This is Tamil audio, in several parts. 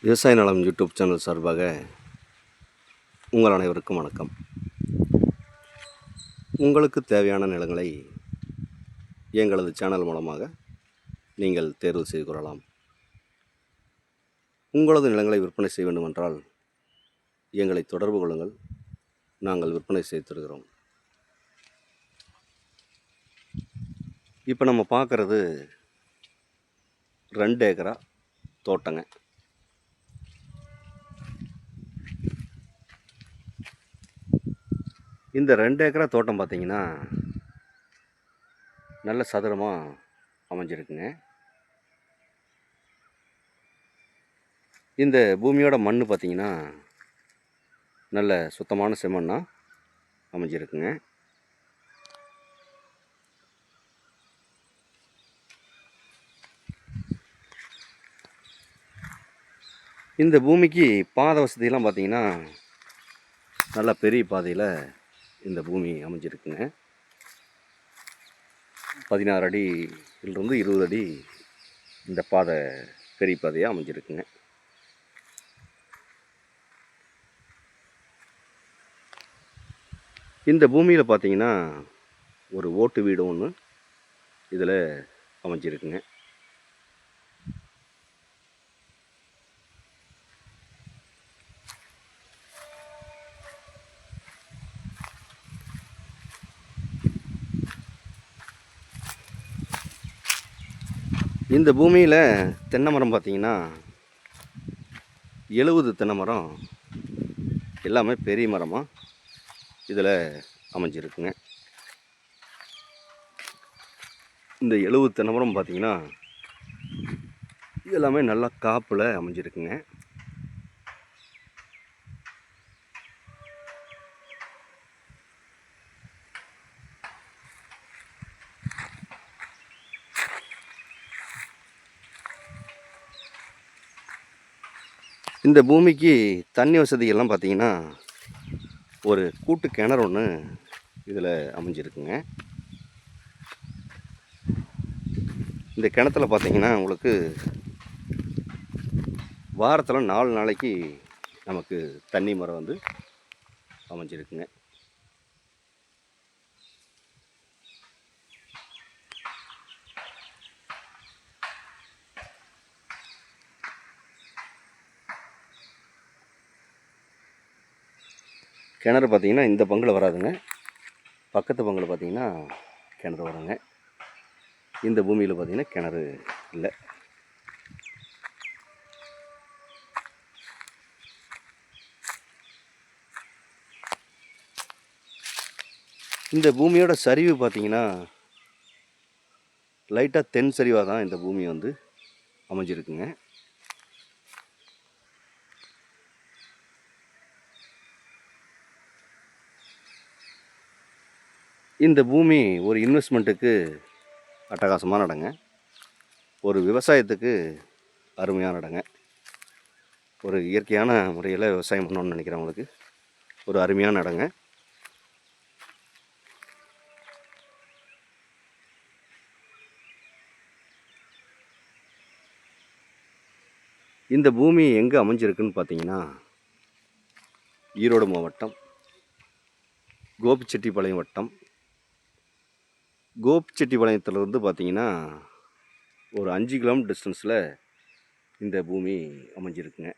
விவசாய நலம் யூடியூப் சேனல் சார்பாக உங்கள் அனைவருக்கும் வணக்கம். உங்களுக்கு தேவையான நிலங்களை எங்களது சேனல் மூலமாக நீங்கள் தேர்வு செய்து கொள்ளலாம். உங்களது நிலங்களை விற்பனை செய்ய வேண்டுமென்றால் எங்களை தொடர்பு கொள்ளுங்கள். நாங்கள் விற்பனை செய்து தருகிறோம். இப்போ நம்ம பார்க்குறது 2 ஏக்கரா தோட்டங்க. இந்த 2 ஏக்கரா தோட்டம் பார்த்திங்கன்னா நல்ல சதுரமாக அமைஞ்சிருக்குங்க. இந்த பூமியோட மண் பார்த்திங்கன்னா நல்ல சுத்தமான செம்மண்ணாக அமைஞ்சிருக்குங்க. இந்த பூமிக்கு பாதை வசதியெல்லாம் பார்த்திங்கன்னா நல்லா பெரிய பாதையில் இந்த பூமி அமைஞ்சிருக்குங்க. 16 அடியிலிருந்து 20 அடி இந்த பாதை பெரிய பாதையாக அமைஞ்சிருக்குங்க. இந்த பூமியில் பார்த்திங்கன்னா ஒரு ஓட்டு வீடு ஒன்று இதில் அமைஞ்சிருக்குங்க. இந்த பூமியில் தென்னை மரம் பார்த்திங்கன்னா 70 தென்னை மரம் எல்லாமே பெரிய மரமாக இதில் அமைஞ்சிருக்குங்க. இந்த 70 தென்னை மரம் பார்த்திங்கன்னா எல்லாமே நல்லா காப்பில் அமைஞ்சிருக்குங்க. இந்த பூமிக்கு தண்ணி வசதியெல்லாம் பார்த்திங்கன்னா ஒரு கூட்டு கிணறு ஒன்று இதில் அமைஞ்சிருக்குங்க. இந்த கிணத்துல பார்த்திங்கன்னா உங்களுக்கு வாரத்தில் 4 நாளைக்கு நமக்கு தண்ணி மரம் வந்து அமைஞ்சிருக்குங்க. கிணறு பார்த்திங்கன்னா இந்த பங்கில் வராதுங்க, பக்கத்து பங்கில் பார்த்திங்கன்னா கிணறு வருங்க. இந்த பூமியில் பார்த்திங்கன்னா கிணறு இல்லை. இந்த பூமியோட சரிவு பார்த்திங்கன்னா லைட்டாக தென் சரிவாக தான் இந்த பூமி வந்து அமைஞ்சிருக்குங்க. இந்த பூமி ஒரு இன்வெஸ்ட்மெண்ட்டுக்கு அட்டகாசமான இடங்க, ஒரு விவசாயத்துக்கு அருமையான இடங்க, ஒரு இயற்கையான முறையில் விவசாயம் பண்ணணும்னு நினைக்கிறவங்களுக்கு ஒரு அருமையான இடங்க. இந்த பூமி எங்கே அமைஞ்சிருக்குன்னு பார்த்தீங்கன்னா ஈரோடு மாவட்டம் கோபிச்செட்டிப்பாளையம் வட்டம். கோபிச்செட்டிப்பாளையத்துலேருந்து பார்த்தீங்கன்னா ஒரு 5 கிலோமீட்டர் டிஸ்டன்ஸில் இந்த பூமி அமைஞ்சிருக்குங்க.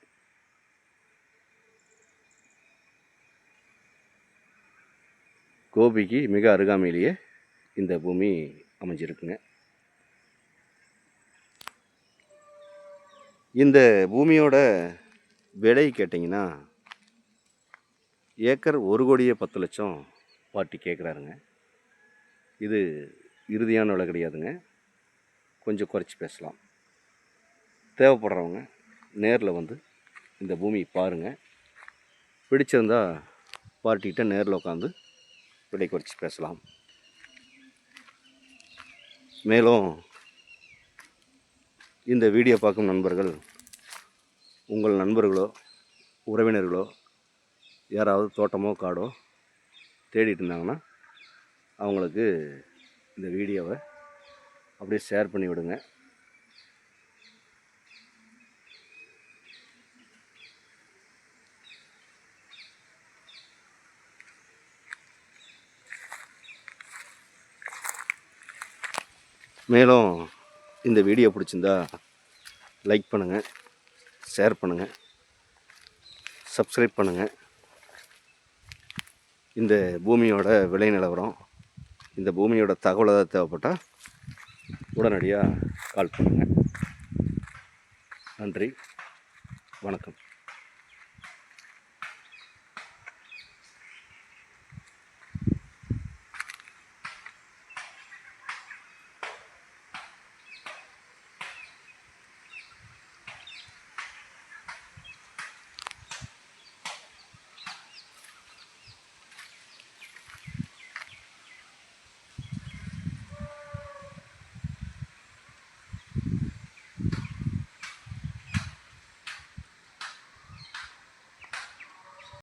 கோபிக்கு மிக அருகாமையிலேயே இந்த பூமி அமைஞ்சிருக்குங்க. இந்த பூமியோட விலை கேட்டிங்கன்னா ஏக்கர் 1,10,00,000 பார்ட்டி கேட்குறாருங்க. இது இறுதியான விலை கிடையாதுங்க, கொஞ்சம் குறைச்சி பேசலாம். தேவைப்படுறவங்க நேரில் வந்து இந்த பூமி பாருங்கள், பிடிச்சிருந்தா பார்ட்டிகிட்ட நேரில் உட்காந்து விலை குறைச்சி பேசலாம். மேலும் இந்த வீடியோ பார்க்கும் நண்பர்கள் உங்கள் நண்பர்களோ உறவினர்களோ யாராவது தோட்டமோ காடோ தேடிட்டு இருந்தாங்கன்னா அவங்களுக்கு இந்த வீடியோவை அப்படியே ஷேர் பண்ணி விடுங்க. மேலும் இந்த வீடியோ பிடிச்சிருந்தா லைக் பண்ணுங்கள், ஷேர் பண்ணுங்கள், சப்ஸ்கிரைப் பண்ணுங்கள். இந்த பூமியோட விலை நிலவரம், இந்த பூமியோட தகவல் ஏதாவது தேவைப்பட்டால் உடனடியாக கால் பண்ணுங்கள். நன்றி, வணக்கம்.